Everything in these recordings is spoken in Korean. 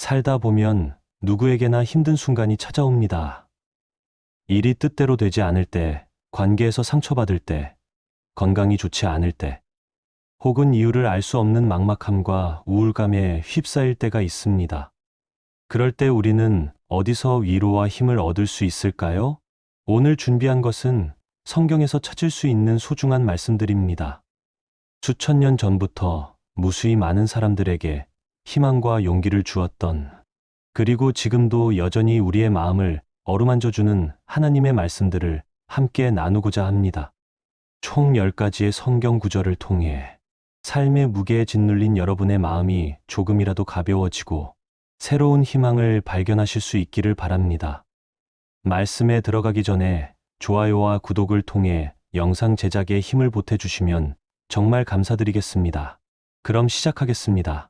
살다 보면 누구에게나 힘든 순간이 찾아옵니다. 일이 뜻대로 되지 않을 때, 관계에서 상처받을 때, 건강이 좋지 않을 때, 혹은 이유를 알 수 없는 막막함과 우울감에 휩싸일 때가 있습니다. 그럴 때 우리는 어디서 위로와 힘을 얻을 수 있을까요? 오늘 준비한 것은 성경에서 찾을 수 있는 소중한 말씀들입니다. 수천 년 전부터 무수히 많은 사람들에게 희망과 용기를 주었던, 그리고 지금도 여전히 우리의 마음을 어루만져주는 하나님의 말씀들을 함께 나누고자 합니다. 총 10가지의 성경 구절을 통해 삶의 무게에 짓눌린 여러분의 마음이 조금이라도 가벼워지고 새로운 희망을 발견하실 수 있기를 바랍니다. 말씀에 들어가기 전에 좋아요와 구독을 통해 영상 제작에 힘을 보태주시면 정말 감사드리겠습니다. 그럼 시작하겠습니다.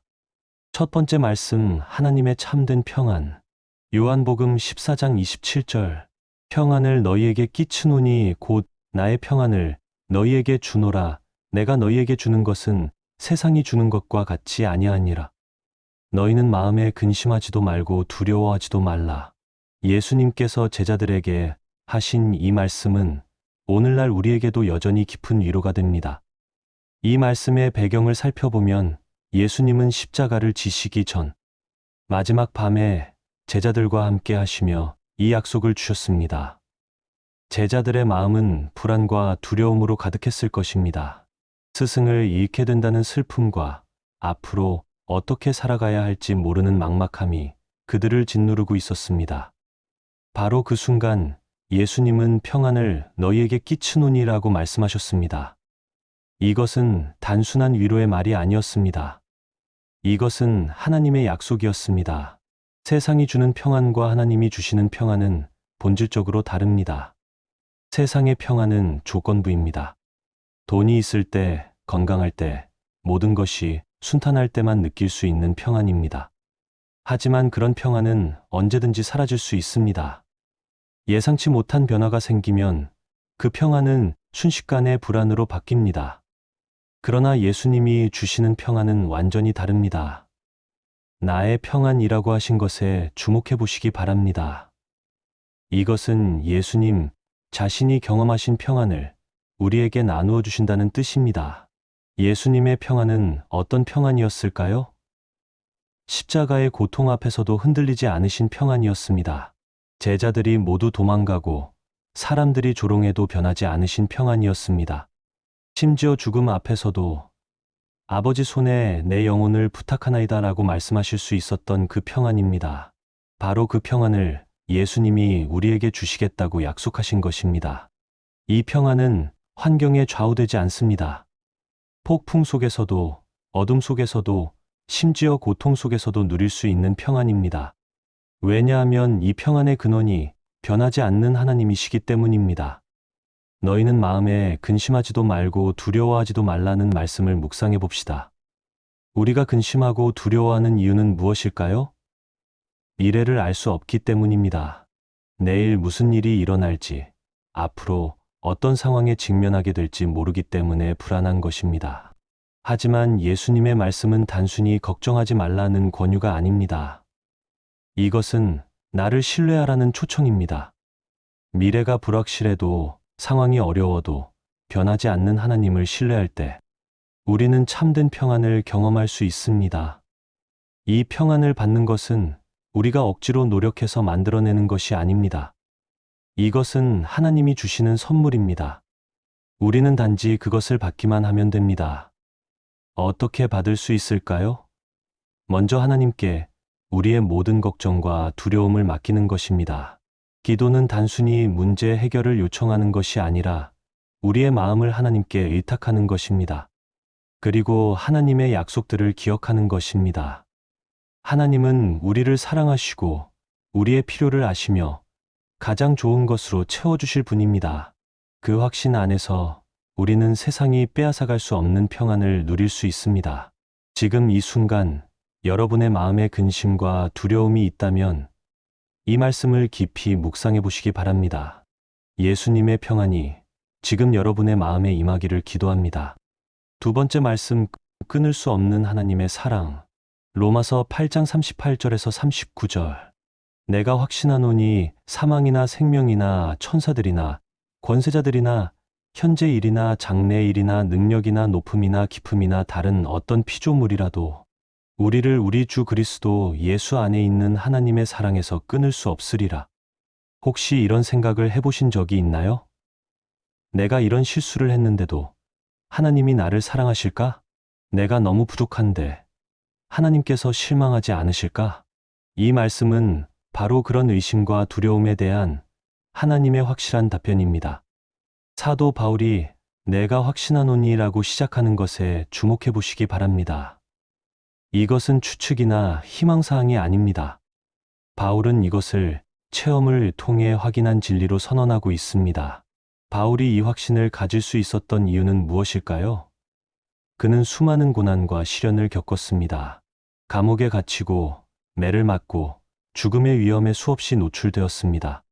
첫 번째 말씀, 하나님의 참된 평안. 요한복음 14장 27절. 평안을 너희에게 끼치노니 곧 나의 평안을 너희에게 주노라. 내가 너희에게 주는 것은 세상이 주는 것과 같이 아니하니라. 너희는 마음에 근심하지도 말고 두려워하지도 말라. 예수님께서 제자들에게 하신 이 말씀은 오늘날 우리에게도 여전히 깊은 위로가 됩니다. 이 말씀의 배경을 살펴보면 예수님은 십자가를 지시기 전 마지막 밤에 제자들과 함께 하시며 이 약속을 주셨습니다. 제자들의 마음은 불안과 두려움으로 가득했을 것입니다. 스승을 잃게 된다는 슬픔과 앞으로 어떻게 살아가야 할지 모르는 막막함이 그들을 짓누르고 있었습니다. 바로 그 순간 예수님은 평안을 너희에게 끼치노니라고 말씀하셨습니다. 이것은 단순한 위로의 말이 아니었습니다. 이것은 하나님의 약속이었습니다. 세상이 주는 평안과 하나님이 주시는 평안은 본질적으로 다릅니다. 세상의 평안은 조건부입니다. 돈이 있을 때, 건강할 때, 모든 것이 순탄할 때만 느낄 수 있는 평안입니다. 하지만 그런 평안은 언제든지 사라질 수 있습니다. 예상치 못한 변화가 생기면 그 평안은 순식간에 불안으로 바뀝니다. 그러나 예수님이 주시는 평안은 완전히 다릅니다. 나의 평안이라고 하신 것에 주목해 보시기 바랍니다. 이것은 예수님 자신이 경험하신 평안을 우리에게 나누어 주신다는 뜻입니다. 예수님의 평안은 어떤 평안이었을까요? 십자가의 고통 앞에서도 흔들리지 않으신 평안이었습니다. 제자들이 모두 도망가고 사람들이 조롱해도 변하지 않으신 평안이었습니다. 심지어 죽음 앞에서도 아버지 손에 내 영혼을 부탁하나이다라고 말씀하실 수 있었던 그 평안입니다. 바로 그 평안을 예수님이 우리에게 주시겠다고 약속하신 것입니다. 이 평안은 환경에 좌우되지 않습니다. 폭풍 속에서도, 어둠 속에서도, 심지어 고통 속에서도 누릴 수 있는 평안입니다. 왜냐하면 이 평안의 근원이 변하지 않는 하나님이시기 때문입니다. 너희는 마음에 근심하지도 말고 두려워하지도 말라는 말씀을 묵상해 봅시다. 우리가 근심하고 두려워하는 이유는 무엇일까요? 미래를 알 수 없기 때문입니다. 내일 무슨 일이 일어날지, 앞으로 어떤 상황에 직면하게 될지 모르기 때문에 불안한 것입니다. 하지만 예수님의 말씀은 단순히 걱정하지 말라는 권유가 아닙니다. 이것은 나를 신뢰하라는 초청입니다. 미래가 불확실해도, 상황이 어려워도 변하지 않는 하나님을 신뢰할 때 우리는 참된 평안을 경험할 수 있습니다. 이 평안을 받는 것은 우리가 억지로 노력해서 만들어내는 것이 아닙니다. 이것은 하나님이 주시는 선물입니다. 우리는 단지 그것을 받기만 하면 됩니다. 어떻게 받을 수 있을까요? 먼저 하나님께 우리의 모든 걱정과 두려움을 맡기는 것입니다. 기도는 단순히 문제 해결을 요청하는 것이 아니라 우리의 마음을 하나님께 의탁하는 것입니다. 그리고 하나님의 약속들을 기억하는 것입니다. 하나님은 우리를 사랑하시고 우리의 필요를 아시며 가장 좋은 것으로 채워주실 분입니다. 그 확신 안에서 우리는 세상이 빼앗아갈 수 없는 평안을 누릴 수 있습니다. 지금 이 순간 여러분의 마음에 근심과 두려움이 있다면 이 말씀을 깊이 묵상해 보시기 바랍니다. 예수님의 평안이 지금 여러분의 마음에 임하기를 기도합니다. 두 번째 말씀, 끊을 수 없는 하나님의 사랑. 로마서 8장 38절에서 39절. 내가 확신하노니 사망이나 생명이나 천사들이나 권세자들이나 현재 일이나 장래 일이나 능력이나 높음이나 깊음이나 다른 어떤 피조물이라도 우리를 우리 주 그리스도 예수 안에 있는 하나님의 사랑에서 끊을 수 없으리라. 혹시 이런 생각을 해보신 적이 있나요? 내가 이런 실수를 했는데도 하나님이 나를 사랑하실까? 내가 너무 부족한데 하나님께서 실망하지 않으실까? 이 말씀은 바로 그런 의심과 두려움에 대한 하나님의 확실한 답변입니다. 사도 바울이 내가 확신하노니라고 시작하는 것에 주목해 보시기 바랍니다. 이것은 추측이나 희망사항이 아닙니다. 바울은 이것을 체험을 통해 확인한 진리로 선언하고 있습니다. 바울이 이 확신을 가질 수 있었던 이유는 무엇일까요? 그는 수많은 고난과 시련을 겪었습니다. 감옥에 갇히고 매를 맞고 죽음의 위험에 수없이 노출되었습니다.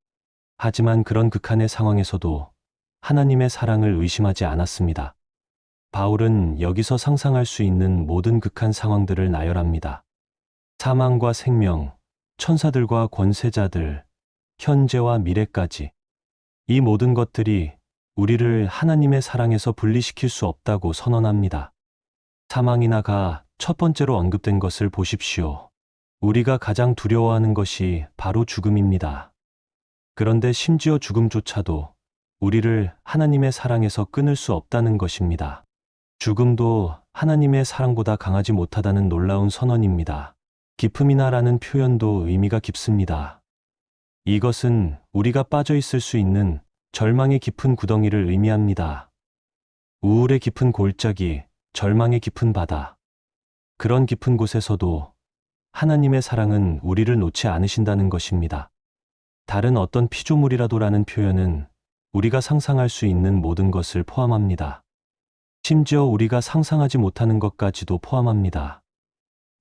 하지만 그런 극한의 상황에서도 하나님의 사랑을 의심하지 않았습니다. 바울은 여기서 상상할 수 있는 모든 극한 상황들을 나열합니다. 사망과 생명, 천사들과 권세자들, 현재와 미래까지. 이 모든 것들이 우리를 하나님의 사랑에서 분리시킬 수 없다고 선언합니다. 사망이나 가 첫 번째로 언급된 것을 보십시오. 우리가 가장 두려워하는 것이 바로 죽음입니다. 그런데 심지어 죽음조차도 우리를 하나님의 사랑에서 끊을 수 없다는 것입니다. 죽음도 하나님의 사랑보다 강하지 못하다는 놀라운 선언입니다. 기품이나라는 표현도 의미가 깊습니다. 이것은 우리가 빠져 있을 수 있는 절망의 깊은 구덩이를 의미합니다. 우울의 깊은 골짜기, 절망의 깊은 바다. 그런 깊은 곳에서도 하나님의 사랑은 우리를 놓지 않으신다는 것입니다. 다른 어떤 피조물이라도라는 표현은 우리가 상상할 수 있는 모든 것을 포함합니다. 심지어 우리가 상상하지 못하는 것까지도 포함합니다.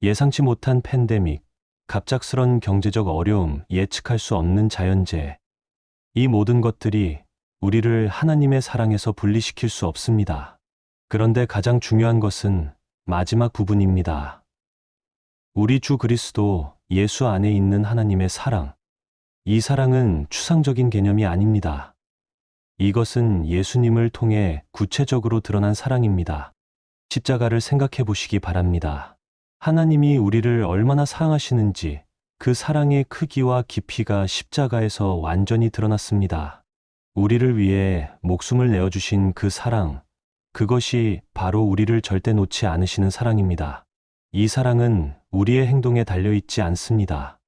예상치 못한 팬데믹, 갑작스런 경제적 어려움, 예측할 수 없는 자연재해. 이 모든 것들이 우리를 하나님의 사랑에서 분리시킬 수 없습니다. 그런데 가장 중요한 것은 마지막 부분입니다. 우리 주 그리스도 예수 안에 있는 하나님의 사랑. 이 사랑은 추상적인 개념이 아닙니다. 이것은 예수님을 통해 구체적으로 드러난 사랑입니다. 십자가를 생각해 보시기 바랍니다. 하나님이 우리를 얼마나 사랑하시는지 그 사랑의 크기와 깊이가 십자가에서 완전히 드러났습니다. 우리를 위해 목숨을 내어주신 그 사랑, 그것이 바로 우리를 절대 놓지 않으시는 사랑입니다. 이 사랑은 우리의 행동에 달려있지 않습니다.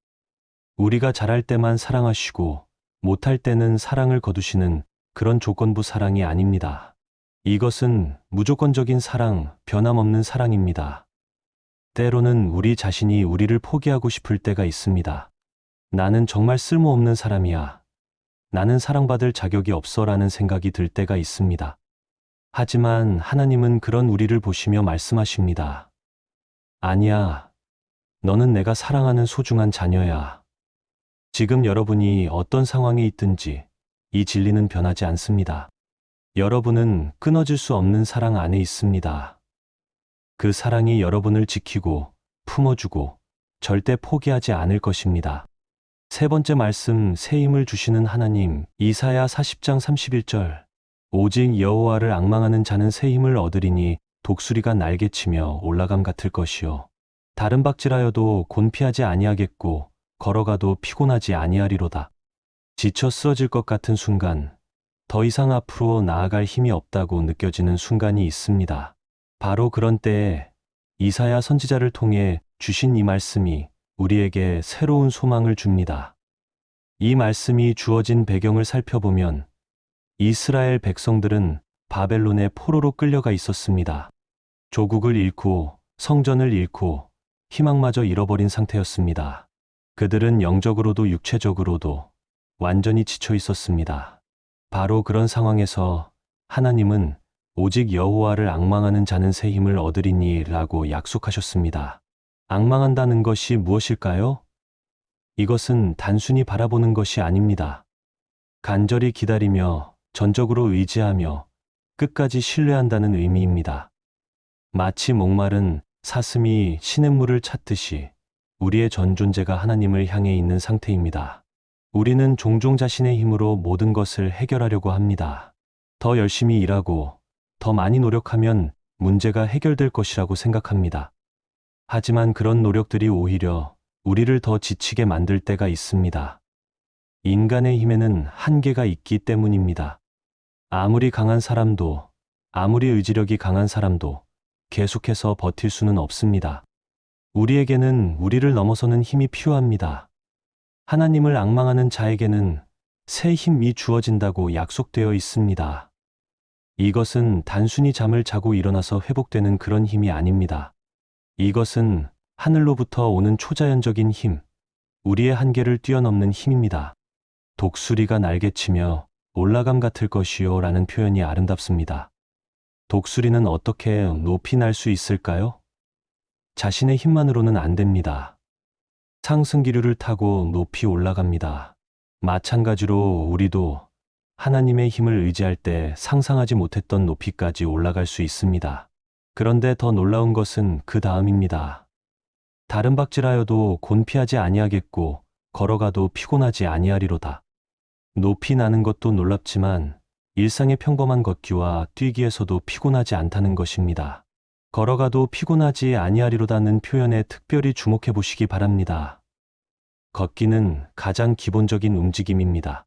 우리가 잘할 때만 사랑하시고 못할 때는 사랑을 거두시는 그런 조건부 사랑이 아닙니다. 이것은 무조건적인 사랑, 변함없는 사랑입니다. 때로는 우리 자신이 우리를 포기하고 싶을 때가 있습니다. 나는 정말 쓸모없는 사람이야. 나는 사랑받을 자격이 없어라는 생각이 들 때가 있습니다. 하지만 하나님은 그런 우리를 보시며 말씀하십니다. 아니야. 너는 내가 사랑하는 소중한 자녀야. 지금 여러분이 어떤 상황에 있든지 이 진리는 변하지 않습니다. 여러분은 끊어질 수 없는 사랑 안에 있습니다. 그 사랑이 여러분을 지키고 품어주고 절대 포기하지 않을 것입니다. 세 번째 말씀, 새 힘을 주시는 하나님. 이사야 40장 31절. 오직 여호와를 앙망하는 자는 새 힘을 얻으리니 독수리가 날개치며 올라감 같을 것이요. 다른 박질하여도 곤피하지 아니하겠고 걸어가도 피곤하지 아니하리로다. 지쳐 쓰러질 것 같은 순간, 더 이상 앞으로 나아갈 힘이 없다고 느껴지는 순간이 있습니다. 바로 그런 때에 이사야 선지자를 통해 주신 이 말씀이 우리에게 새로운 소망을 줍니다. 이 말씀이 주어진 배경을 살펴보면 이스라엘 백성들은 바벨론의 포로로 끌려가 있었습니다. 조국을 잃고 성전을 잃고 희망마저 잃어버린 상태였습니다. 그들은 영적으로도 육체적으로도 완전히 지쳐 있었습니다. 바로 그런 상황에서 하나님은 오직 여호와를 앙망하는 자는 새 힘을 얻으리니 라고 약속하셨습니다. 앙망한다는 것이 무엇일까요? 이것은 단순히 바라보는 것이 아닙니다. 간절히 기다리며 전적으로 의지하며 끝까지 신뢰한다는 의미입니다. 마치 목마른 사슴이 시냇물을 찾듯이 우리의 전 존재가 하나님을 향해 있는 상태입니다. 우리는 종종 자신의 힘으로 모든 것을 해결하려고 합니다. 더 열심히 일하고 더 많이 노력하면 문제가 해결될 것이라고 생각합니다. 하지만 그런 노력들이 오히려 우리를 더 지치게 만들 때가 있습니다. 인간의 힘에는 한계가 있기 때문입니다. 아무리 강한 사람도, 아무리 의지력이 강한 사람도 계속해서 버틸 수는 없습니다. 우리에게는 우리를 넘어서는 힘이 필요합니다. 하나님을 앙망하는 자에게는 새 힘이 주어진다고 약속되어 있습니다. 이것은 단순히 잠을 자고 일어나서 회복되는 그런 힘이 아닙니다. 이것은 하늘로부터 오는 초자연적인 힘, 우리의 한계를 뛰어넘는 힘입니다. 독수리가 날개치며 올라감 같을 것이요 라는 표현이 아름답습니다. 독수리는 어떻게 높이 날 수 있을까요? 자신의 힘만으로는 안 됩니다. 상승기류를 타고 높이 올라갑니다. 마찬가지로 우리도 하나님의 힘을 의지할 때 상상하지 못했던 높이까지 올라갈 수 있습니다. 그런데 더 놀라운 것은 그 다음입니다. 다른 박질하여도 곤피하지 아니하겠고 걸어가도 피곤하지 아니하리로다. 높이 나는 것도 놀랍지만 일상의 평범한 걷기와 뛰기에서도 피곤하지 않다는 것입니다. 걸어가도 피곤하지 아니하리로다는 표현에 특별히 주목해 보시기 바랍니다. 걷기는 가장 기본적인 움직임입니다.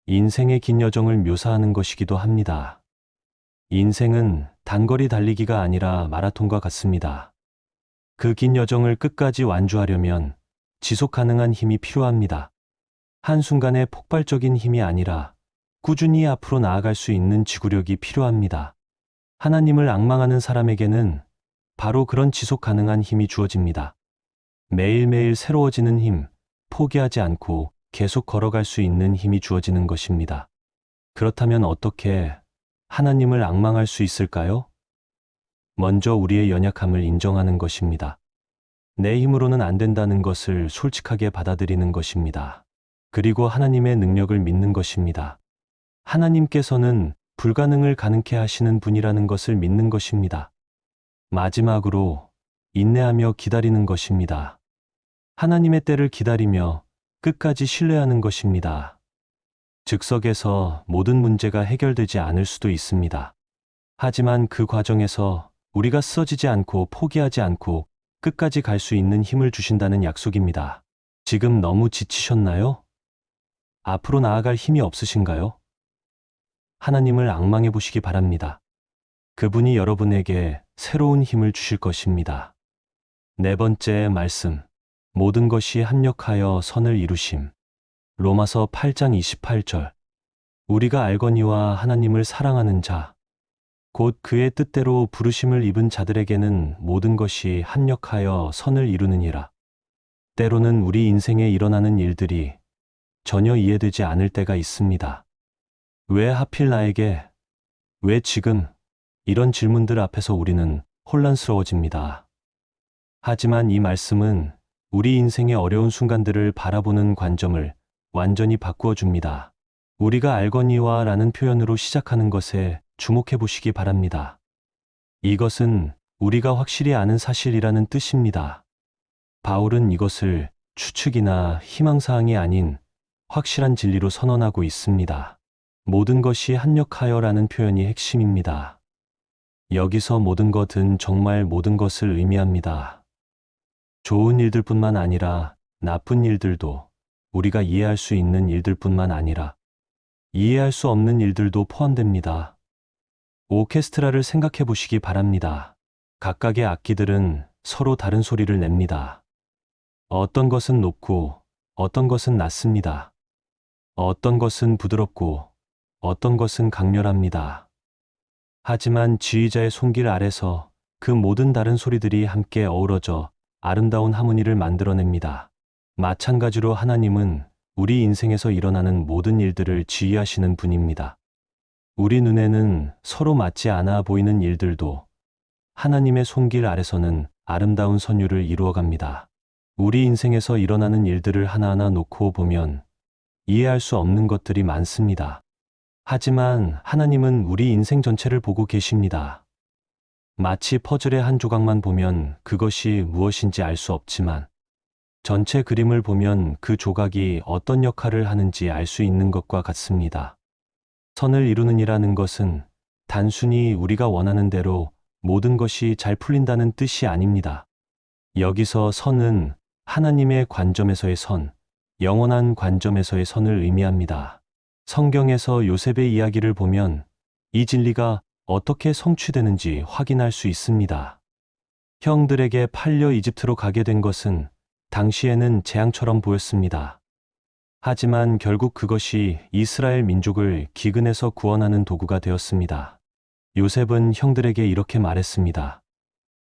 인생의 긴 여정을 묘사하는 것이기도 합니다. 인생은 단거리 달리기가 아니라 마라톤과 같습니다. 그 긴 여정을 끝까지 완주하려면 지속 가능한 힘이 필요합니다. 한순간의 폭발적인 힘이 아니라 꾸준히 앞으로 나아갈 수 있는 지구력이 필요합니다. 하나님을 앙망하는 사람에게는 바로 그런 지속 가능한 힘이 주어집니다. 매일매일 새로워지는 힘, 포기하지 않고 계속 걸어갈 수 있는 힘이 주어지는 것입니다. 그렇다면 어떻게 하나님을 앙망할 수 있을까요? 먼저 우리의 연약함을 인정하는 것입니다. 내 힘으로는 안 된다는 것을 솔직하게 받아들이는 것입니다. 그리고 하나님의 능력을 믿는 것입니다. 하나님께서는 불가능을 가능케 하시는 분이라는 것을 믿는 것입니다. 마지막으로 인내하며 기다리는 것입니다. 하나님의 때를 기다리며 끝까지 신뢰하는 것입니다. 즉석에서 모든 문제가 해결되지 않을 수도 있습니다. 하지만 그 과정에서 우리가 쓰러지지 않고 포기하지 않고 끝까지 갈 수 있는 힘을 주신다는 약속입니다. 지금 너무 지치셨나요? 앞으로 나아갈 힘이 없으신가요? 하나님을 앙망해 보시기 바랍니다. 그분이 여러분에게 새로운 힘을 주실 것입니다. 네 번째 말씀. 모든 것이 합력하여 선을 이루심. 로마서 8장 28절. 우리가 알거니와 하나님을 사랑하는 자, 곧 그의 뜻대로 부르심을 입은 자들에게는 모든 것이 합력하여 선을 이루느니라. 때로는 우리 인생에 일어나는 일들이 전혀 이해되지 않을 때가 있습니다. 왜 하필 나에게? 왜 지금? 이런 질문들 앞에서 우리는 혼란스러워집니다. 하지만 이 말씀은 우리 인생의 어려운 순간들을 바라보는 관점을 완전히 바꾸어 줍니다. 우리가 알거니와 라는 표현으로 시작하는 것에 주목해 보시기 바랍니다. 이것은 우리가 확실히 아는 사실이라는 뜻입니다. 바울은 이것을 추측이나 희망사항이 아닌 확실한 진리로 선언하고 있습니다. 모든 것이 합력하여라는 표현이 핵심입니다. 여기서 모든 것은 정말 모든 것을 의미합니다. 좋은 일들뿐만 아니라 나쁜 일들도, 우리가 이해할 수 있는 일들뿐만 아니라 이해할 수 없는 일들도 포함됩니다. 오케스트라를 생각해 보시기 바랍니다. 각각의 악기들은 서로 다른 소리를 냅니다. 어떤 것은 높고 어떤 것은 낮습니다. 어떤 것은 부드럽고 어떤 것은 강렬합니다. 하지만 지휘자의 손길 아래서 그 모든 다른 소리들이 함께 어우러져 아름다운 하모니를 만들어냅니다. 마찬가지로 하나님은 우리 인생에서 일어나는 모든 일들을 지휘하시는 분입니다. 우리 눈에는 서로 맞지 않아 보이는 일들도 하나님의 손길 아래서는 아름다운 선율을 이루어갑니다. 우리 인생에서 일어나는 일들을 하나하나 놓고 보면 이해할 수 없는 것들이 많습니다. 하지만 하나님은 우리 인생 전체를 보고 계십니다. 마치 퍼즐의 한 조각만 보면 그것이 무엇인지 알 수 없지만 전체 그림을 보면 그 조각이 어떤 역할을 하는지 알 수 있는 것과 같습니다. 선을 이루는 이라는 것은 단순히 우리가 원하는 대로 모든 것이 잘 풀린다는 뜻이 아닙니다. 여기서 선은 하나님의 관점에서의 선, 영원한 관점에서의 선을 의미합니다. 성경에서 요셉의 이야기를 보면 이 진리가 어떻게 성취되는지 확인할 수 있습니다. 형들에게 팔려 이집트로 가게 된 것은 당시에는 재앙처럼 보였습니다. 하지만 결국 그것이 이스라엘 민족을 기근에서 구원하는 도구가 되었습니다. 요셉은 형들에게 이렇게 말했습니다.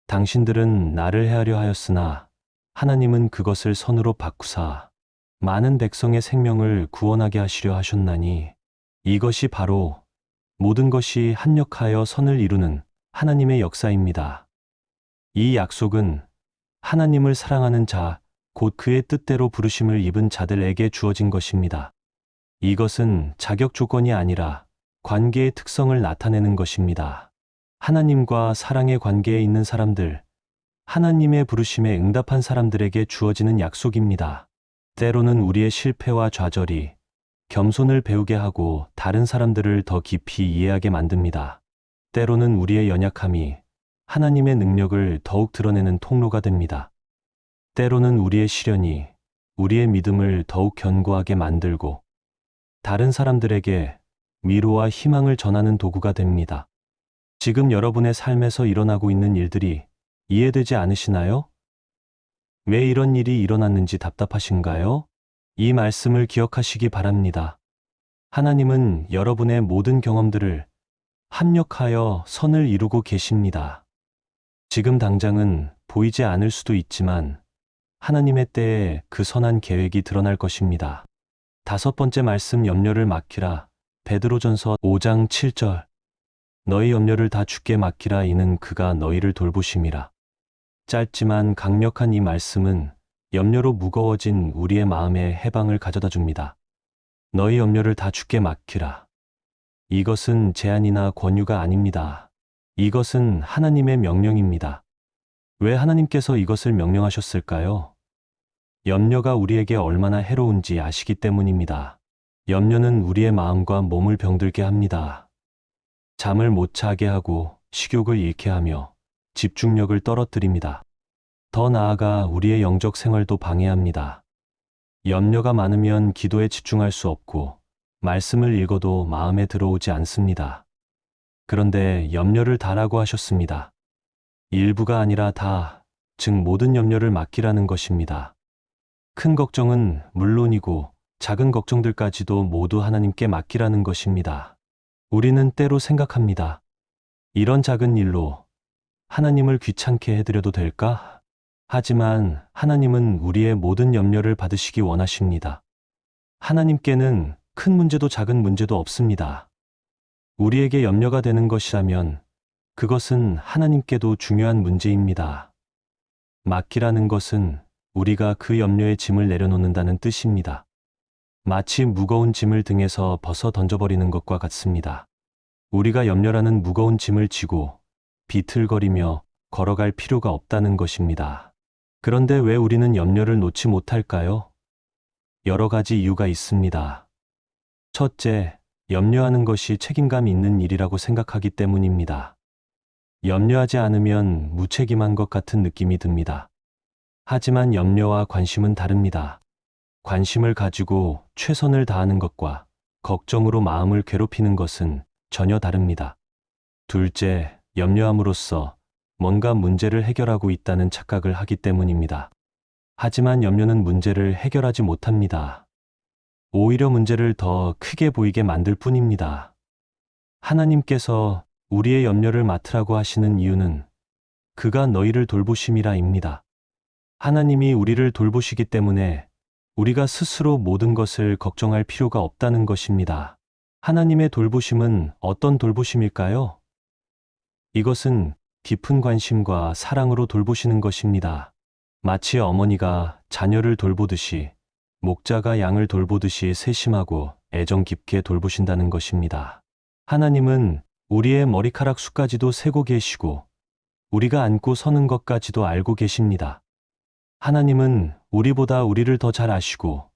당신들은 나를 해하려 하였으나 하나님은 그것을 선으로 바꾸사 많은 백성의 생명을 구원하게 하시려 하셨나니 이것이 바로 모든 것이 합력하여 선을 이루는 하나님의 역사입니다. 이 약속은 하나님을 사랑하는 자, 곧 그의 뜻대로 부르심을 입은 자들에게 주어진 것입니다. 이것은 자격 조건이 아니라 관계의 특성을 나타내는 것입니다. 하나님과 사랑의 관계에 있는 사람들, 하나님의 부르심에 응답한 사람들에게 주어지는 약속입니다. 때로는 우리의 실패와 좌절이 겸손을 배우게 하고 다른 사람들을 더 깊이 이해하게 만듭니다. 때로는 우리의 연약함이 하나님의 능력을 더욱 드러내는 통로가 됩니다. 때로는 우리의 시련이 우리의 믿음을 더욱 견고하게 만들고 다른 사람들에게 위로와 희망을 전하는 도구가 됩니다. 지금 여러분의 삶에서 일어나고 있는 일들이 이해되지 않으시나요? 왜 이런 일이 일어났는지 답답하신가요? 이 말씀을 기억하시기 바랍니다. 하나님은 여러분의 모든 경험들을 합력하여 선을 이루고 계십니다. 지금 당장은 보이지 않을 수도 있지만 하나님의 때에 그 선한 계획이 드러날 것입니다. 5번째 말씀, 염려를 맡기라. 베드로전서 5장 7절. 너희 염려를 다 주께 맡기라. 이는 그가 너희를 돌보심이라. 짧지만 강력한 이 말씀은 염려로 무거워진 우리의 마음에 해방을 가져다 줍니다. 너희 염려를 다 주께 맡기라. 이것은 제안이나 권유가 아닙니다. 이것은 하나님의 명령입니다. 왜 하나님께서 이것을 명령하셨을까요? 염려가 우리에게 얼마나 해로운지 아시기 때문입니다. 염려는 우리의 마음과 몸을 병들게 합니다. 잠을 못 자게 하고 식욕을 잃게 하며 집중력을 떨어뜨립니다. 더 나아가 우리의 영적 생활도 방해합니다. 염려가 많으면 기도에 집중할 수 없고 말씀을 읽어도 마음에 들어오지 않습니다. 그런데 염려를 다라고 하셨습니다. 일부가 아니라 다, 즉 모든 염려를 맡기라는 것입니다. 큰 걱정은 물론이고 작은 걱정들까지도 모두 하나님께 맡기라는 것입니다. 우리는 때로 생각합니다. 이런 작은 일로 하나님을 귀찮게 해드려도 될까? 하지만 하나님은 우리의 모든 염려를 받으시기 원하십니다. 하나님께는 큰 문제도 작은 문제도 없습니다. 우리에게 염려가 되는 것이라면 그것은 하나님께도 중요한 문제입니다. 맡기라는 것은 우리가 그 염려의 짐을 내려놓는다는 뜻입니다. 마치 무거운 짐을 등에서 벗어 던져버리는 것과 같습니다. 우리가 염려라는 무거운 짐을 지고 비틀거리며 걸어갈 필요가 없다는 것입니다. 그런데 왜 우리는 염려를 놓지 못할까요? 여러 가지 이유가 있습니다. 첫째, 염려하는 것이 책임감 있는 일이라고 생각하기 때문입니다. 염려하지 않으면 무책임한 것 같은 느낌이 듭니다. 하지만 염려와 관심은 다릅니다. 관심을 가지고 최선을 다하는 것과 걱정으로 마음을 괴롭히는 것은 전혀 다릅니다. 둘째, 염려함으로써 뭔가 문제를 해결하고 있다는 착각을 하기 때문입니다. 하지만 염려는 문제를 해결하지 못합니다. 오히려 문제를 더 크게 보이게 만들 뿐입니다. 하나님께서 우리의 염려를 맡으라고 하시는 이유는 그가 너희를 돌보심이라입니다. 하나님이 우리를 돌보시기 때문에 우리가 스스로 모든 것을 걱정할 필요가 없다는 것입니다. 하나님의 돌보심은 어떤 돌보심일까요? 이것은 깊은 관심과 사랑으로 돌보시는 것입니다. 마치 어머니가 자녀를 돌보듯이, 목자가 양을 돌보듯이 세심하고 애정 깊게 돌보신다는 것입니다. 하나님은 우리의 머리카락 수까지도 세고 계시고 우리가 안고 서는 것까지도 알고 계십니다. 하나님은 우리보다 우리를 더 잘 아시고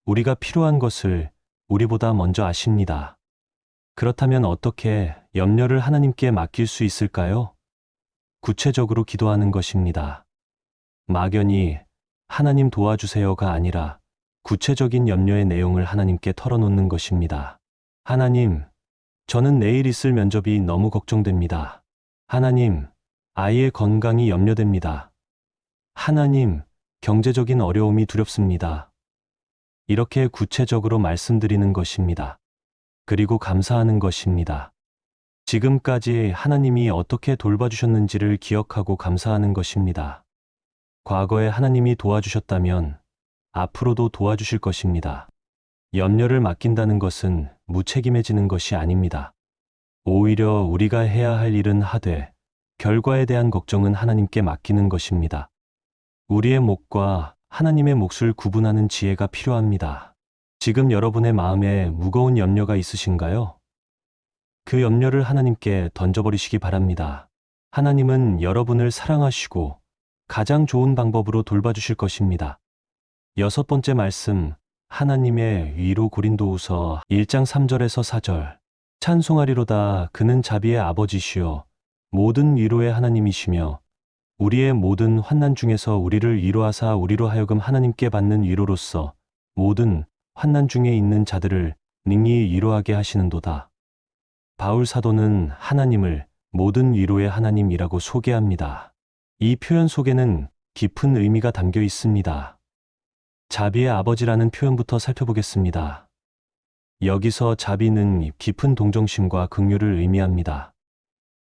우리가 필요한 것을 우리보다 먼저 아십니다. 그렇다면 어떻게 염려를 하나님께 맡길 수 있을까요? 구체적으로 기도하는 것입니다. 막연히 하나님 도와주세요가 아니라 구체적인 염려의 내용을 하나님께 털어놓는 것입니다. 하나님, 저는 내일 있을 면접이 너무 걱정됩니다. 하나님, 아이의 건강이 염려됩니다. 하나님, 경제적인 어려움이 두렵습니다. 이렇게 구체적으로 말씀드리는 것입니다. 그리고 감사하는 것입니다. 지금까지 하나님이 어떻게 돌봐주셨는지를 기억하고 감사하는 것입니다. 과거에 하나님이 도와주셨다면 앞으로도 도와주실 것입니다. 염려를 맡긴다는 것은 무책임해지는 것이 아닙니다. 오히려 우리가 해야 할 일은 하되 결과에 대한 걱정은 하나님께 맡기는 것입니다. 우리의 몫과 하나님의 몫을 구분하는 지혜가 필요합니다. 지금 여러분의 마음에 무거운 염려가 있으신가요? 그 염려를 하나님께 던져버리시기 바랍니다. 하나님은 여러분을 사랑하시고 가장 좋은 방법으로 돌봐주실 것입니다. 6번째 말씀, 하나님의 위로. 고린도후서 1장 3절에서 4절. 찬송하리로다. 그는 자비의 아버지시요 모든 위로의 하나님이시며 우리의 모든 환난 중에서 우리를 위로하사 우리로 하여금 하나님께 받는 위로로서 모든 환난 중에 있는 자들을 능히 위로하게 하시는도다. 바울 사도는 하나님을 모든 위로의 하나님이라고 소개합니다. 이 표현 속에는 깊은 의미가 담겨 있습니다. 자비의 아버지라는 표현부터 살펴보겠습니다. 여기서 자비는 깊은 동정심과 긍휼을 의미합니다.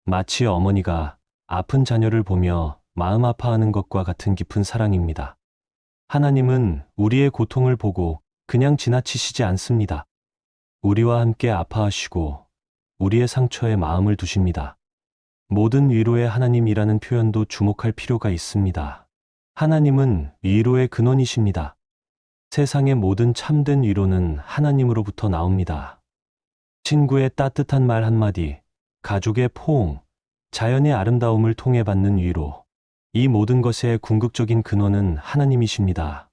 마치 어머니가 아픈 자녀를 보며 마음 아파하는 것과 같은 깊은 사랑입니다. 하나님은 우리의 고통을 보고 그냥 지나치시지 않습니다. 우리와 함께 아파하시고 우리의 상처에 마음을 두십니다. 모든 위로의 하나님이라는 표현도 주목할 필요가 있습니다. 하나님은 위로의 근원이십니다. 세상의 모든 참된 위로는 하나님으로부터 나옵니다. 친구의 따뜻한 말 한마디, 가족의 포옹, 자연의 아름다움을 통해 받는 위로, 이 모든 것의 궁극적인 근원은 하나님이십니다.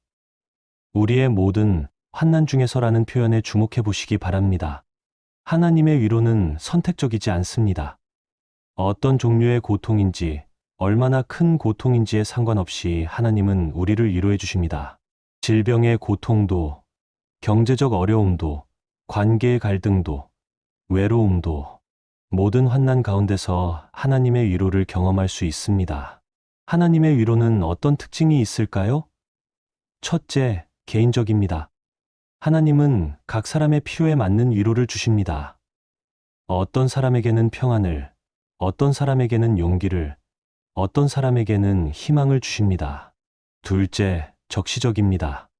우리의 모든 환난 중에서라는 표현에 주목해 보시기 바랍니다. 하나님의 위로는 선택적이지 않습니다. 어떤 종류의 고통인지, 얼마나 큰 고통인지에 상관없이 하나님은 우리를 위로해 주십니다. 질병의 고통도, 경제적 어려움도, 관계의 갈등도, 외로움도, 모든 환난 가운데서 하나님의 위로를 경험할 수 있습니다. 하나님의 위로는 어떤 특징이 있을까요? 첫째, 개인적입니다. 하나님은 각 사람의 필요에 맞는 위로를 주십니다. 어떤 사람에게는 평안을, 어떤 사람에게는 용기를, 어떤 사람에게는 희망을 주십니다. 둘째, 적시적입니다.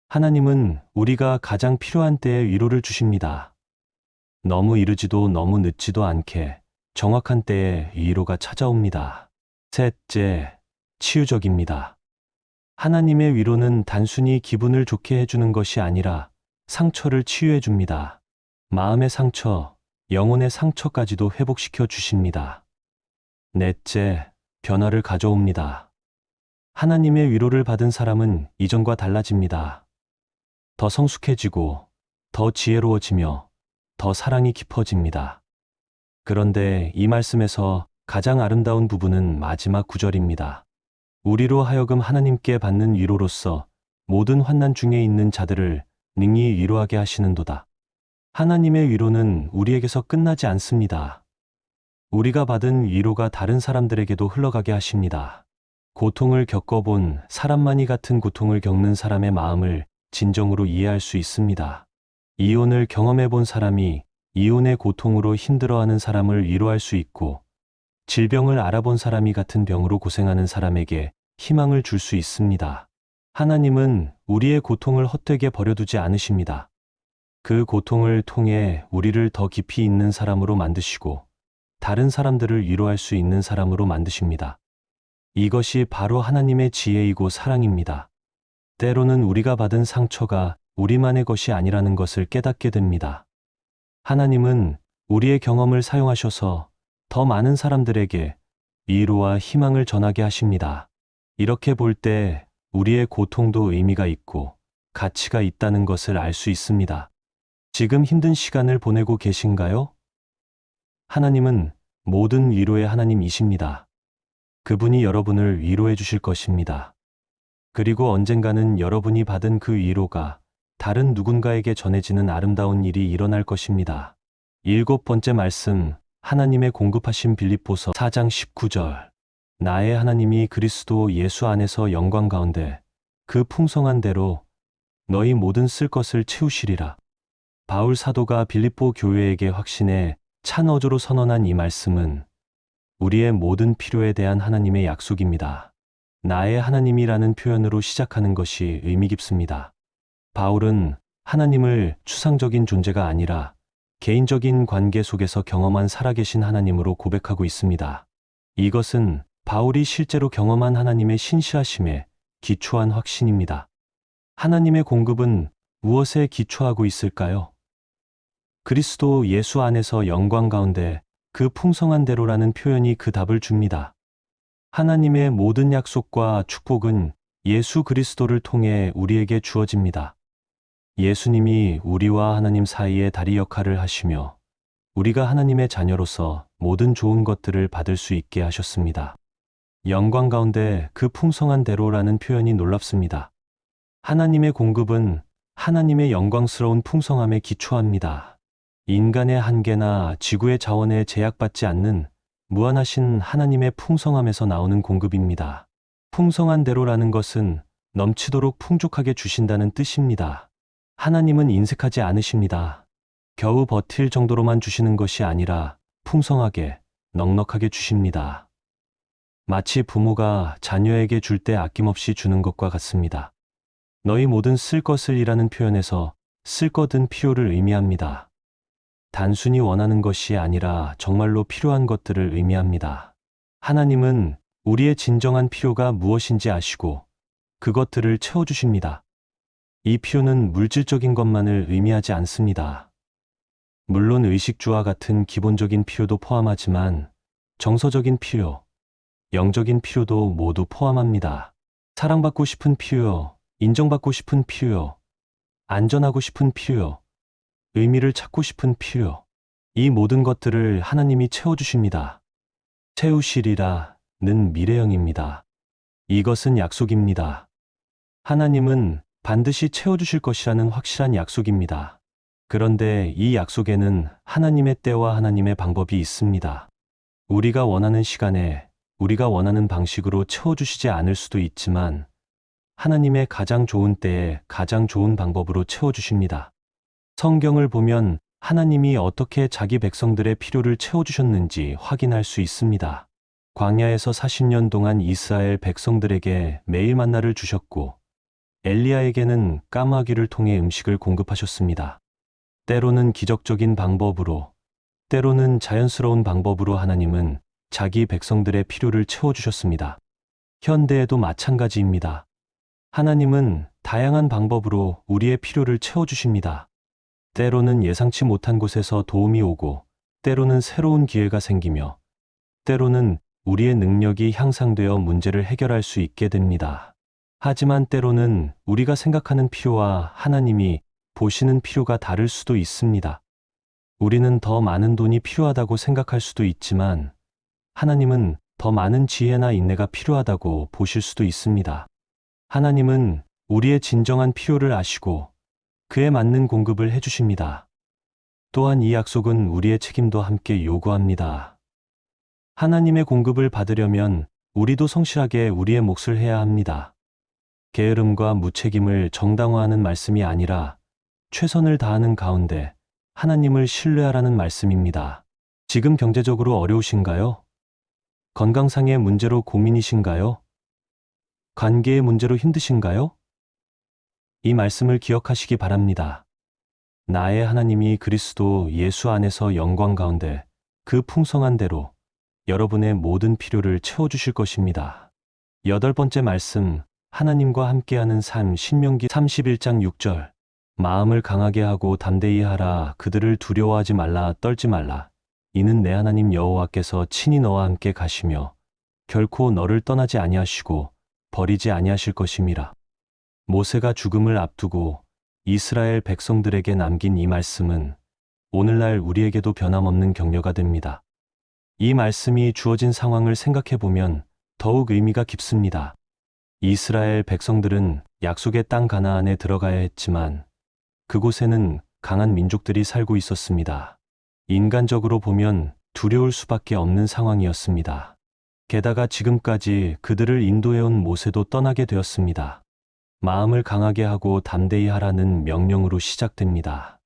하나님은 우리가 가장 필요한 때에 위로를 주십니다. 너무 이르지도 너무 늦지도 않게 정확한 때에 위로가 찾아옵니다. 셋째, 치유적입니다. 하나님의 위로는 단순히 기분을 좋게 해주는 것이 아니라 상처를 치유해 줍니다. 마음의 상처, 영혼의 상처까지도 회복시켜 주십니다. 넷째, 변화를 가져옵니다. 하나님의 위로를 받은 사람은 이전과 달라집니다. 더 성숙해지고, 더 지혜로워지며, 더 사랑이 깊어집니다. 그런데 이 말씀에서 가장 아름다운 부분은 마지막 구절입니다. 우리로 하여금 하나님께 받는 위로로서 모든 환난 중에 있는 자들을 능히 위로하게 하시는도다. 하나님의 위로는 우리에게서 끝나지 않습니다. 우리가 받은 위로가 다른 사람들에게도 흘러가게 하십니다. 고통을 겪어본 사람만이 같은 고통을 겪는 사람의 마음을 진정으로 이해할 수 있습니다. 이혼을 경험해 본 사람이 이혼의 고통으로 힘들어하는 사람을 위로할 수 있고, 질병을 알아본 사람이 같은 병으로 고생하는 사람에게 희망을 줄 수 있습니다. 하나님은 우리의 고통을 헛되게 버려두지 않으십니다. 그 고통을 통해 우리를 더 깊이 있는 사람으로 만드시고 다른 사람들을 위로할 수 있는 사람으로 만드십니다. 이것이 바로 하나님의 지혜이고 사랑입니다. 때로는 우리가 받은 상처가 우리만의 것이 아니라는 것을 깨닫게 됩니다. 하나님은 우리의 경험을 사용하셔서 더 많은 사람들에게 위로와 희망을 전하게 하십니다. 이렇게 볼 때 우리의 고통도 의미가 있고 가치가 있다는 것을 알 수 있습니다. 지금 힘든 시간을 보내고 계신가요? 하나님은 모든 위로의 하나님이십니다. 그분이 여러분을 위로해 주실 것입니다. 그리고 언젠가는 여러분이 받은 그 위로가 다른 누군가에게 전해지는 아름다운 일이 일어날 것입니다. 7번째 말씀, 하나님의 공급하신 빌립보서 4장 19절. 나의 하나님이 그리스도 예수 안에서 영광 가운데 그 풍성한 대로 너희 모든 쓸 것을 채우시리라. 바울 사도가 빌립보 교회에게 확신의 찬 어조로 선언한 이 말씀은 우리의 모든 필요에 대한 하나님의 약속입니다. 나의 하나님이라는 표현으로 시작하는 것이 의미 깊습니다. 바울은 하나님을 추상적인 존재가 아니라 개인적인 관계 속에서 경험한 살아계신 하나님으로 고백하고 있습니다. 이것은 바울이 실제로 경험한 하나님의 신실하심에 기초한 확신입니다. 하나님의 공급은 무엇에 기초하고 있을까요? 그리스도 예수 안에서 영광 가운데 그 풍성한 대로라는 표현이 그 답을 줍니다. 하나님의 모든 약속과 축복은 예수 그리스도를 통해 우리에게 주어집니다. 예수님이 우리와 하나님 사이의 다리 역할을 하시며 우리가 하나님의 자녀로서 모든 좋은 것들을 받을 수 있게 하셨습니다. 영광 가운데 그 풍성한 대로라는 표현이 놀랍습니다. 하나님의 공급은 하나님의 영광스러운 풍성함에 기초합니다. 인간의 한계나 지구의 자원에 제약받지 않는 무한하신 하나님의 풍성함에서 나오는 공급입니다. 풍성한 대로라는 것은 넘치도록 풍족하게 주신다는 뜻입니다. 하나님은 인색하지 않으십니다. 겨우 버틸 정도로만 주시는 것이 아니라 풍성하게, 넉넉하게 주십니다. 마치 부모가 자녀에게 줄 때 아낌없이 주는 것과 같습니다. 너희 모든 쓸 것을 이라는 표현에서 쓸 것은 필요를 의미합니다. 단순히 원하는 것이 아니라 정말로 필요한 것들을 의미합니다. 하나님은 우리의 진정한 필요가 무엇인지 아시고 그것들을 채워주십니다. 이 필요는 물질적인 것만을 의미하지 않습니다. 물론 의식주와 같은 기본적인 필요도 포함하지만 정서적인 필요, 영적인 필요도 모두 포함합니다. 사랑받고 싶은 필요, 인정받고 싶은 필요, 안전하고 싶은 필요, 의미를 찾고 싶은 필요, 이 모든 것들을 하나님이 채워주십니다. 채우시리라는 미래형입니다. 이것은 약속입니다. 하나님은 반드시 채워주실 것이라는 확실한 약속입니다. 그런데 이 약속에는 하나님의 때와 하나님의 방법이 있습니다. 우리가 원하는 시간에 우리가 원하는 방식으로 채워주시지 않을 수도 있지만 하나님의 가장 좋은 때에 가장 좋은 방법으로 채워주십니다. 성경을 보면 하나님이 어떻게 자기 백성들의 필요를 채워주셨는지 확인할 수 있습니다. 광야에서 40년 동안 이스라엘 백성들에게 매일 만나를 주셨고 엘리야에게는 까마귀를 통해 음식을 공급하셨습니다. 때로는 기적적인 방법으로, 때로는 자연스러운 방법으로 하나님은 자기 백성들의 필요를 채워주셨습니다. 현대에도 마찬가지입니다. 하나님은 다양한 방법으로 우리의 필요를 채워주십니다. 때로는 예상치 못한 곳에서 도움이 오고, 때로는 새로운 기회가 생기며, 때로는 우리의 능력이 향상되어 문제를 해결할 수 있게 됩니다. 하지만 때로는 우리가 생각하는 필요와 하나님이 보시는 필요가 다를 수도 있습니다. 우리는 더 많은 돈이 필요하다고 생각할 수도 있지만 하나님은 더 많은 지혜나 인내가 필요하다고 보실 수도 있습니다. 하나님은 우리의 진정한 필요를 아시고 그에 맞는 공급을 해주십니다. 또한 이 약속은 우리의 책임도 함께 요구합니다. 하나님의 공급을 받으려면 우리도 성실하게 우리의 몫을 해야 합니다. 게으름과 무책임을 정당화하는 말씀이 아니라 최선을 다하는 가운데 하나님을 신뢰하라는 말씀입니다. 지금 경제적으로 어려우신가요? 건강상의 문제로 고민이신가요? 관계의 문제로 힘드신가요? 이 말씀을 기억하시기 바랍니다. 나의 하나님이 그리스도 예수 안에서 영광 가운데 그 풍성한 대로 여러분의 모든 필요를 채워주실 것입니다. 8번째 말씀, 하나님과 함께하는 삶, 신명기 31장 6절. 마음을 강하게 하고 담대히 하라. 그들을 두려워하지 말라. 떨지 말라. 이는 내 하나님 여호와께서 친히 너와 함께 가시며 결코 너를 떠나지 아니하시고 버리지 아니하실 것임이라. 모세가 죽음을 앞두고 이스라엘 백성들에게 남긴 이 말씀은 오늘날 우리에게도 변함없는 격려가 됩니다. 이 말씀이 주어진 상황을 생각해 보면 더욱 의미가 깊습니다. 이스라엘 백성들은 약속의 땅 가나안에 들어가야 했지만 그곳에는 강한 민족들이 살고 있었습니다. 인간적으로 보면 두려울 수밖에 없는 상황이었습니다. 게다가 지금까지 그들을 인도해온 모세도 떠나게 되었습니다. 마음을 강하게 하고 담대히 하라는 명령으로 시작됩니다.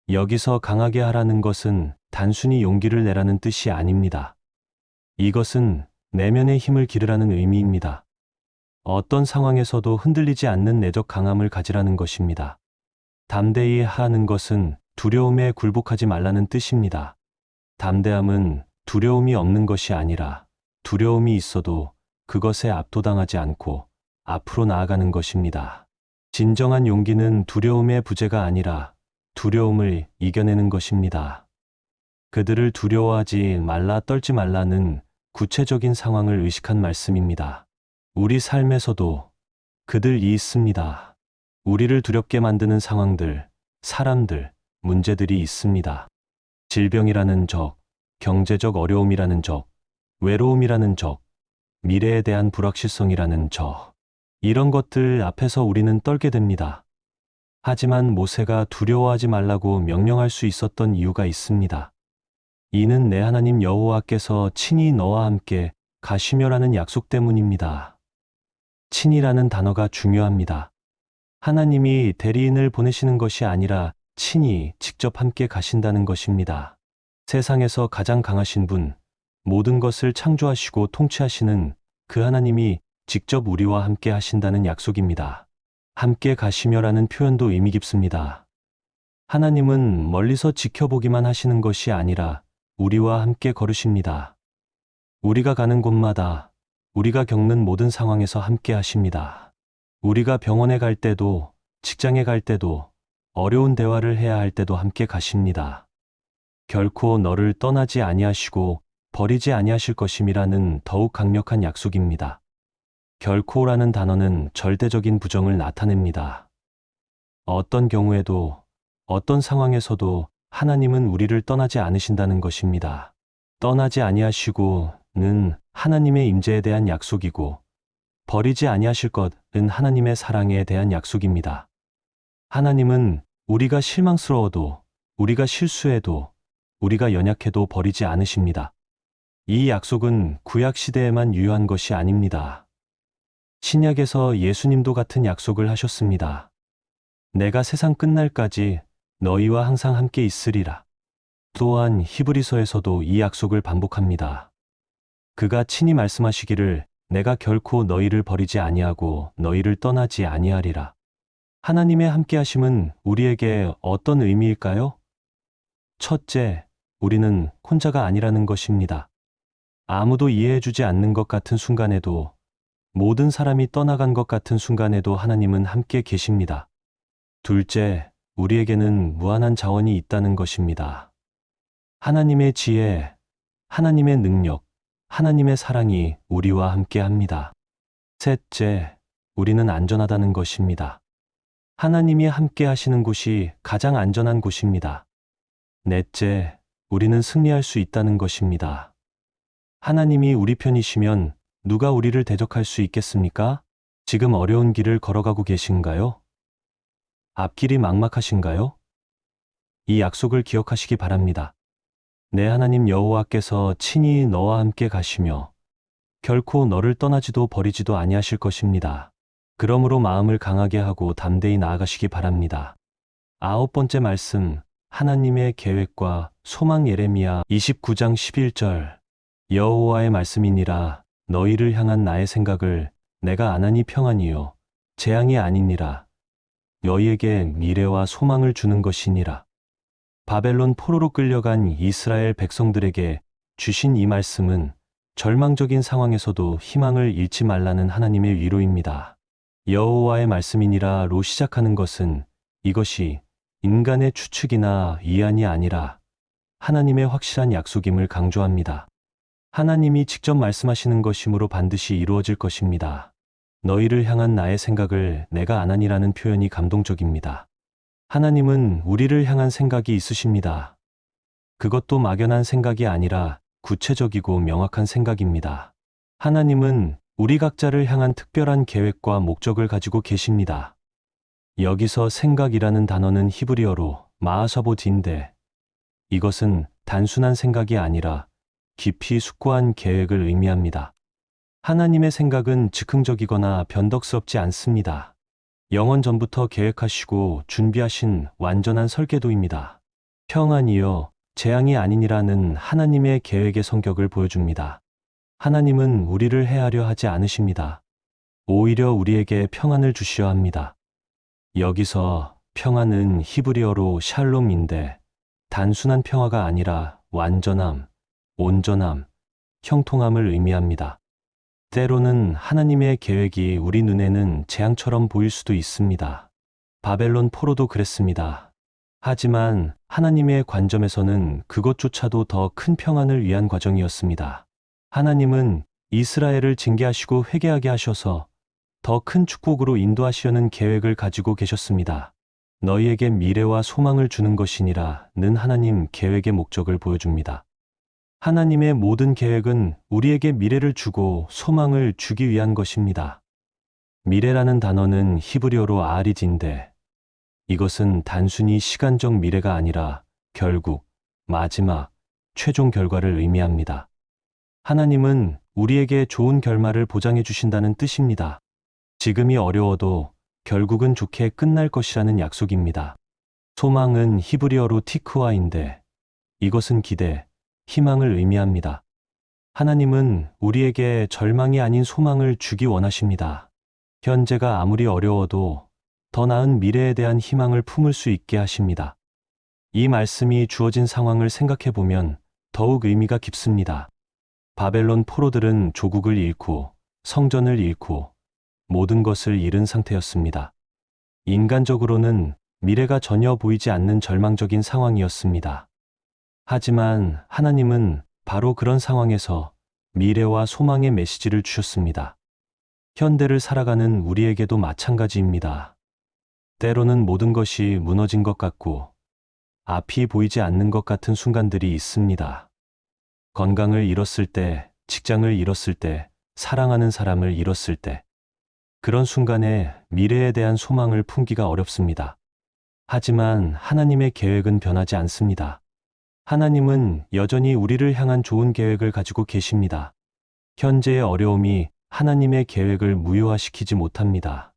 여기서 강하게 하라는 것은 단순히 용기를 내라는 뜻이 아닙니다. 이것은 내면의 힘을 기르라는 의미입니다. 어떤 상황에서도 흔들리지 않는 내적 강함을 가지라는 것입니다. 담대히 하라는 것은 두려움에 굴복하지 말라는 뜻입니다. 담대함은 두려움이 없는 것이 아니라 두려움이 있어도 그것에 압도당하지 않고 앞으로 나아가는 것입니다. 진정한 용기는 두려움의 부재가 아니라 두려움을 이겨내는 것입니다. 그들을 두려워하지 말라 떨지 말라는 구체적인 상황을 의식한 말씀입니다. 우리 삶에서도 그들이 있습니다. 우리를 두렵게 만드는 상황들, 사람들, 문제들이 있습니다. 질병이라는 적, 경제적 어려움이라는 적, 외로움이라는 적, 미래에 대한 불확실성이라는 적, 이런 것들 앞에서 우리는 떨게 됩니다. 하지만 모세가 두려워하지 말라고 명령할 수 있었던 이유가 있습니다. 이는 내 하나님 여호와께서 친히 너와 함께 가시며라는 약속 때문입니다. 친히라는 단어가 중요합니다. 하나님이 대리인을 보내시는 것이 아니라 친히 직접 함께 가신다는 것입니다. 세상에서 가장 강하신 분, 모든 것을 창조하시고 통치하시는 그 하나님이 직접 우리와 함께 하신다는 약속입니다. 함께 가시며라는 표현도 의미 깊습니다. 하나님은 멀리서 지켜보기만 하시는 것이 아니라 우리와 함께 걸으십니다. 우리가 가는 곳마다, 우리가 겪는 모든 상황에서 함께 하십니다. 우리가 병원에 갈 때도, 직장에 갈 때도, 어려운 대화를 해야 할 때도 함께 가십니다. 결코 너를 떠나지 아니하시고 버리지 아니하실 것임이라는 더욱 강력한 약속입니다. 결코라는 단어는 절대적인 부정을 나타냅니다. 어떤 경우에도, 어떤 상황에서도 하나님은 우리를 떠나지 않으신다는 것입니다. 떠나지 아니하시고는 하나님의 임재에 대한 약속이고, 버리지 아니하실 것은 하나님의 사랑에 대한 약속입니다. 하나님은 우리가 실망스러워도, 우리가 실수해도, 우리가 연약해도 버리지 않으십니다. 이 약속은 구약 시대에만 유효한 것이 아닙니다. 신약에서 예수님도 같은 약속을 하셨습니다. 내가 세상 끝날까지 너희와 항상 함께 있으리라. 또한 히브리서에서도 이 약속을 반복합니다. 그가 친히 말씀하시기를 내가 결코 너희를 버리지 아니하고 너희를 떠나지 아니하리라. 하나님의 함께하심은 우리에게 어떤 의미일까요? 첫째, 우리는 혼자가 아니라는 것입니다. 아무도 이해해주지 않는 것 같은 순간에도, 모든 사람이 떠나간 것 같은 순간에도 하나님은 함께 계십니다. 둘째, 우리에게는 무한한 자원이 있다는 것입니다. 하나님의 지혜, 하나님의 능력, 하나님의 사랑이 우리와 함께 합니다. 셋째, 우리는 안전하다는 것입니다. 하나님이 함께 하시는 곳이 가장 안전한 곳입니다. 넷째, 우리는 승리할 수 있다는 것입니다. 하나님이 우리 편이시면 누가 우리를 대적할 수 있겠습니까? 지금 어려운 길을 걸어가고 계신가요? 앞길이 막막하신가요? 이 약속을 기억하시기 바랍니다. 내 하나님 여호와께서 친히 너와 함께 가시며 결코 너를 떠나지도 버리지도 아니하실 것입니다. 그러므로 마음을 강하게 하고 담대히 나아가시기 바랍니다. 9번째 말씀, 하나님의 계획과 소망. 예레미야 29장 11절. 여호와의 말씀이니라. 너희를 향한 나의 생각을 내가 아나니 평안이요 재앙이 아니니라. 너희에게 미래와 소망을 주는 것이니라. 바벨론 포로로 끌려간 이스라엘 백성들에게 주신 이 말씀은 절망적인 상황에서도 희망을 잃지 말라는 하나님의 위로입니다. 여호와의 말씀이니라로 시작하는 것은 이것이 인간의 추측이나 위안이 아니라 하나님의 확실한 약속임을 강조합니다. 하나님이 직접 말씀하시는 것이므로 반드시 이루어질 것입니다. 너희를 향한 나의 생각을 내가 아나니라는 표현이 감동적입니다. 하나님은 우리를 향한 생각이 있으십니다. 그것도 막연한 생각이 아니라 구체적이고 명확한 생각입니다. 하나님은 우리 각자를 향한 특별한 계획과 목적을 가지고 계십니다. 여기서 생각이라는 단어는 히브리어로 마하샤보디인데 이것은 단순한 생각이 아니라 깊이 숙고한 계획을 의미합니다. 하나님의 생각은 즉흥적이거나 변덕스럽지 않습니다. 영원 전부터 계획하시고 준비하신 완전한 설계도입니다. 평안이요 재앙이 아니니라는 하나님의 계획의 성격을 보여줍니다. 하나님은 우리를 해하려 하지 않으십니다. 오히려 우리에게 평안을 주시려 합니다. 여기서 평안은 히브리어로 샬롬인데 단순한 평화가 아니라 완전함, 온전함, 형통함을 의미합니다. 때로는 하나님의 계획이 우리 눈에는 재앙처럼 보일 수도 있습니다. 바벨론 포로도 그랬습니다. 하지만 하나님의 관점에서는 그것조차도 더 큰 평안을 위한 과정이었습니다. 하나님은 이스라엘을 징계하시고 회개하게 하셔서 더 큰 축복으로 인도하시려는 계획을 가지고 계셨습니다. 너희에게 미래와 소망을 주는 것이니라는 하나님 계획의 목적을 보여줍니다. 하나님의 모든 계획은 우리에게 미래를 주고 소망을 주기 위한 것입니다. 미래라는 단어는 히브리어로 아리지인데 이것은 단순히 시간적 미래가 아니라 결국, 마지막, 최종 결과를 의미합니다. 하나님은 우리에게 좋은 결말을 보장해 주신다는 뜻입니다. 지금이 어려워도 결국은 좋게 끝날 것이라는 약속입니다. 소망은 히브리어로 티크와인데 이것은 기대, 희망을 의미합니다. 하나님은 우리에게 절망이 아닌 소망을 주기 원하십니다. 현재가 아무리 어려워도 더 나은 미래에 대한 희망을 품을 수 있게 하십니다. 이 말씀이 주어진 상황을 생각해 보면 더욱 의미가 깊습니다. 바벨론 포로들은 조국을 잃고 성전을 잃고 모든 것을 잃은 상태였습니다. 인간적으로는 미래가 전혀 보이지 않는 절망적인 상황이었습니다. 하지만 하나님은 바로 그런 상황에서 미래와 소망의 메시지를 주셨습니다. 현대를 살아가는 우리에게도 마찬가지입니다. 때로는 모든 것이 무너진 것 같고 앞이 보이지 않는 것 같은 순간들이 있습니다. 건강을 잃었을 때, 직장을 잃었을 때, 사랑하는 사람을 잃었을 때, 그런 순간에 미래에 대한 소망을 품기가 어렵습니다. 하지만 하나님의 계획은 변하지 않습니다. 하나님은 여전히 우리를 향한 좋은 계획을 가지고 계십니다. 현재의 어려움이 하나님의 계획을 무효화시키지 못합니다.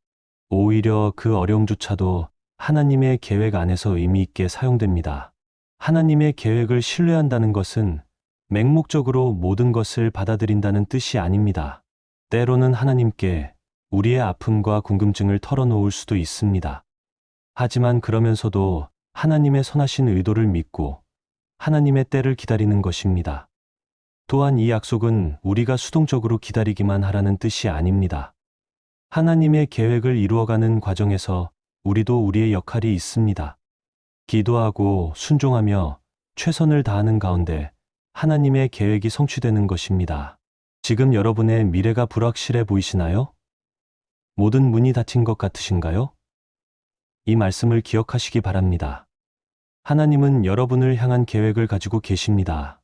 오히려 그 어려움조차도 하나님의 계획 안에서 의미 있게 사용됩니다. 하나님의 계획을 신뢰한다는 것은 맹목적으로 모든 것을 받아들인다는 뜻이 아닙니다. 때로는 하나님께 우리의 아픔과 궁금증을 털어놓을 수도 있습니다. 하지만 그러면서도 하나님의 선하신 의도를 믿고 하나님의 때를 기다리는 것입니다. 또한 이 약속은 우리가 수동적으로 기다리기만 하라는 뜻이 아닙니다. 하나님의 계획을 이루어가는 과정에서 우리도 우리의 역할이 있습니다. 기도하고 순종하며 최선을 다하는 가운데 하나님의 계획이 성취되는 것입니다. 지금 여러분의 미래가 불확실해 보이시나요? 모든 문이 닫힌 것 같으신가요? 이 말씀을 기억하시기 바랍니다. 하나님은 여러분을 향한 계획을 가지고 계십니다.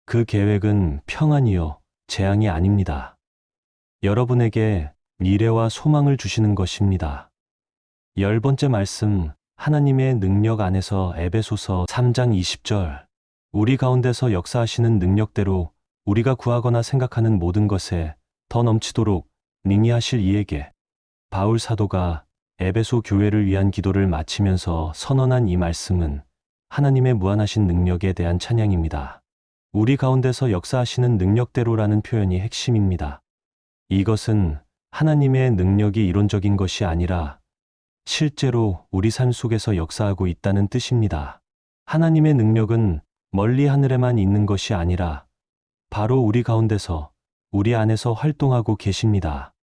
그 계획은 평안이요, 재앙이 아닙니다. 여러분에게 미래와 소망을 주시는 것입니다. 10번째 말씀, 하나님의 능력 안에서 에베소서 3장 20절. 우리 가운데서 역사하시는 능력대로 우리가 구하거나 생각하는 모든 것에 더 넘치도록 능히하실 이에게. 바울 사도가 에베소 교회를 위한 기도를 마치면서 선언한 이 말씀은 하나님의 무한하신 능력에 대한 찬양입니다. 우리 가운데서 역사하시는 능력대로라는 표현이 핵심입니다. 이것은 하나님의 능력이 이론적인 것이 아니라 실제로 우리 삶 속에서 역사하고 있다는 뜻입니다. 하나님의 능력은 멀리 하늘에만 있는 것이 아니라 바로 우리 가운데서 우리 안에서 활동하고 계십니다.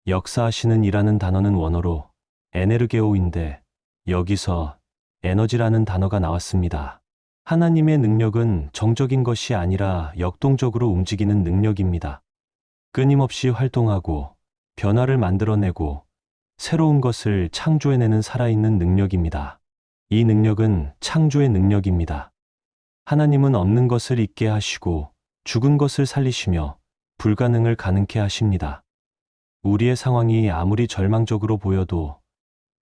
역사하시는 이라는 단어는 원어로 에네르게오인데 여기서 에너지라는 단어가 나왔습니다. 하나님의 능력은 정적인 것이 아니라 역동적으로 움직이는 능력입니다. 끊임없이 활동하고 변화를 만들어내고 새로운 것을 창조해내는 살아있는 능력입니다. 이 능력은 창조의 능력입니다. 하나님은 없는 것을 있게 하시고 죽은 것을 살리시며 불가능을 가능케 하십니다. 우리의 상황이 아무리 절망적으로 보여도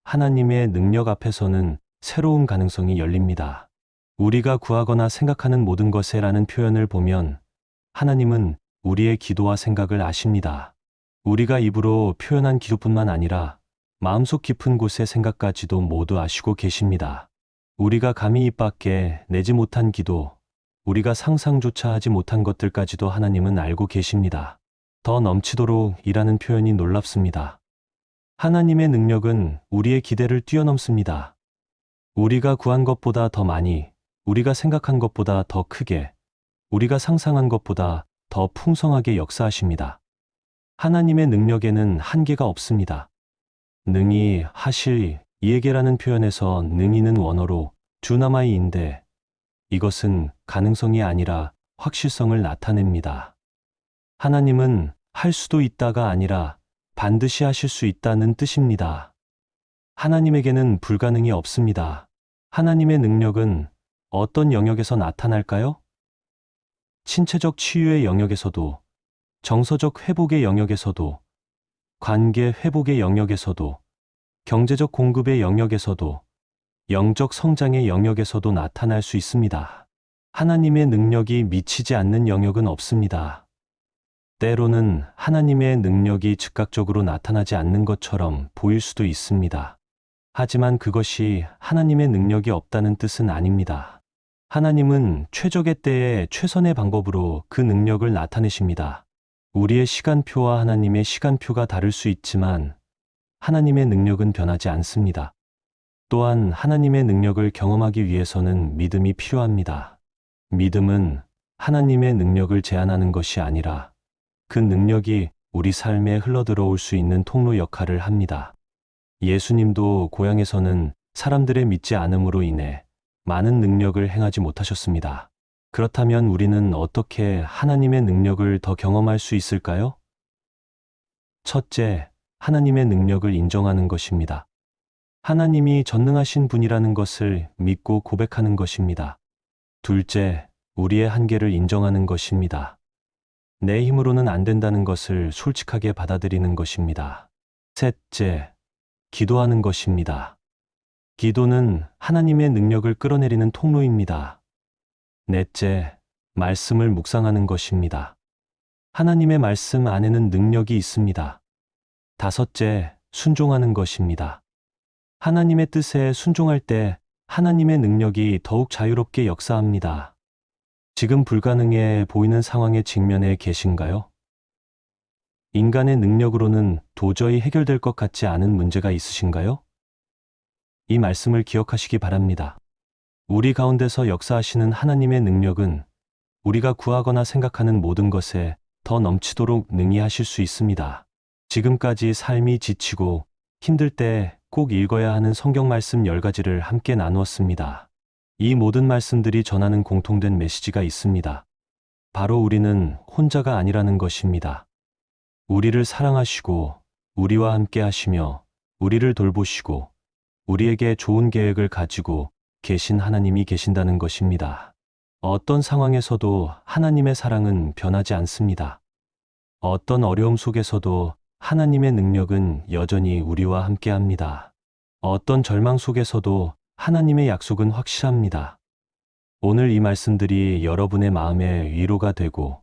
하나님의 능력 앞에서는 새로운 가능성이 열립니다. 우리가 구하거나 생각하는 모든 것에라는 표현을 보면 하나님은 우리의 기도와 생각을 아십니다. 우리가 입으로 표현한 기도뿐만 아니라 마음속 깊은 곳의 생각까지도 모두 아시고 계십니다. 우리가 감히 입 밖에 내지 못한 기도, 우리가 상상조차 하지 못한 것들까지도 하나님은 알고 계십니다. 더 넘치도록 이라는 표현이 놀랍습니다. 하나님의 능력은 우리의 기대를 뛰어넘습니다. 우리가 구한 것보다 더 많이, 우리가 생각한 것보다 더 크게, 우리가 상상한 것보다 더 풍성하게 역사하십니다. 하나님의 능력에는 한계가 없습니다. 능히 하실 이에게라는 표현에서 능히는 원어로 두나마이인데 이것은 가능성이 아니라 확실성을 나타냅니다. 하나님은 할 수도 있다가 아니라 반드시 하실 수 있다는 뜻입니다. 하나님에게는 불가능이 없습니다. 하나님의 능력은 어떤 영역에서 나타날까요? 신체적 치유의 영역에서도, 정서적 회복의 영역에서도, 관계 회복의 영역에서도, 경제적 공급의 영역에서도, 영적 성장의 영역에서도 나타날 수 있습니다. 하나님의 능력이 미치지 않는 영역은 없습니다. 때로는 하나님의 능력이 즉각적으로 나타나지 않는 것처럼 보일 수도 있습니다. 하지만 그것이 하나님의 능력이 없다는 뜻은 아닙니다. 하나님은 최적의 때에 최선의 방법으로 그 능력을 나타내십니다. 우리의 시간표와 하나님의 시간표가 다를 수 있지만 하나님의 능력은 변하지 않습니다. 또한 하나님의 능력을 경험하기 위해서는 믿음이 필요합니다. 믿음은 하나님의 능력을 제한하는 것이 아니라 그 능력이 우리 삶에 흘러들어올 수 있는 통로 역할을 합니다. 예수님도 고향에서는 사람들의 믿지 않음으로 인해 많은 능력을 행하지 못하셨습니다. 그렇다면 우리는 어떻게 하나님의 능력을 더 경험할 수 있을까요? 첫째, 하나님의 능력을 인정하는 것입니다. 하나님이 전능하신 분이라는 것을 믿고 고백하는 것입니다. 둘째, 우리의 한계를 인정하는 것입니다. 내 힘으로는 안 된다는 것을 솔직하게 받아들이는 것입니다. 셋째, 기도하는 것입니다. 기도는 하나님의 능력을 끌어내리는 통로입니다. 넷째, 말씀을 묵상하는 것입니다. 하나님의 말씀 안에는 능력이 있습니다. 다섯째, 순종하는 것입니다. 하나님의 뜻에 순종할 때 하나님의 능력이 더욱 자유롭게 역사합니다. 지금 불가능해 보이는 상황의 직면에 계신가요? 인간의 능력으로는 도저히 해결될 것 같지 않은 문제가 있으신가요? 이 말씀을 기억하시기 바랍니다. 우리 가운데서 역사하시는 하나님의 능력은 우리가 구하거나 생각하는 모든 것에 더 넘치도록 능히 하실 수 있습니다. 지금까지 삶이 지치고 힘들 때 꼭 읽어야 하는 성경 말씀 10가지를 함께 나누었습니다. 이 모든 말씀들이 전하는 공통된 메시지가 있습니다. 바로 우리는 혼자가 아니라는 것입니다. 우리를 사랑하시고 우리와 함께 하시며 우리를 돌보시고 우리에게 좋은 계획을 가지고 계신 하나님이 계신다는 것입니다. 어떤 상황에서도 하나님의 사랑은 변하지 않습니다. 어떤 어려움 속에서도 하나님의 능력은 여전히 우리와 함께 합니다. 어떤 절망 속에서도 하나님의 약속은 확실합니다. 오늘 이 말씀들이 여러분의 마음에 위로가 되고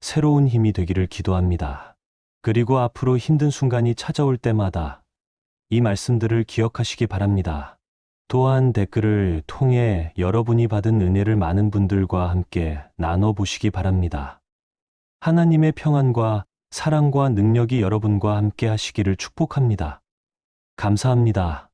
새로운 힘이 되기를 기도합니다. 그리고 앞으로 힘든 순간이 찾아올 때마다 이 말씀들을 기억하시기 바랍니다. 또한 댓글을 통해 여러분이 받은 은혜를 많은 분들과 함께 나눠보시기 바랍니다. 하나님의 평안과 사랑과 능력이 여러분과 함께 하시기를 축복합니다. 감사합니다.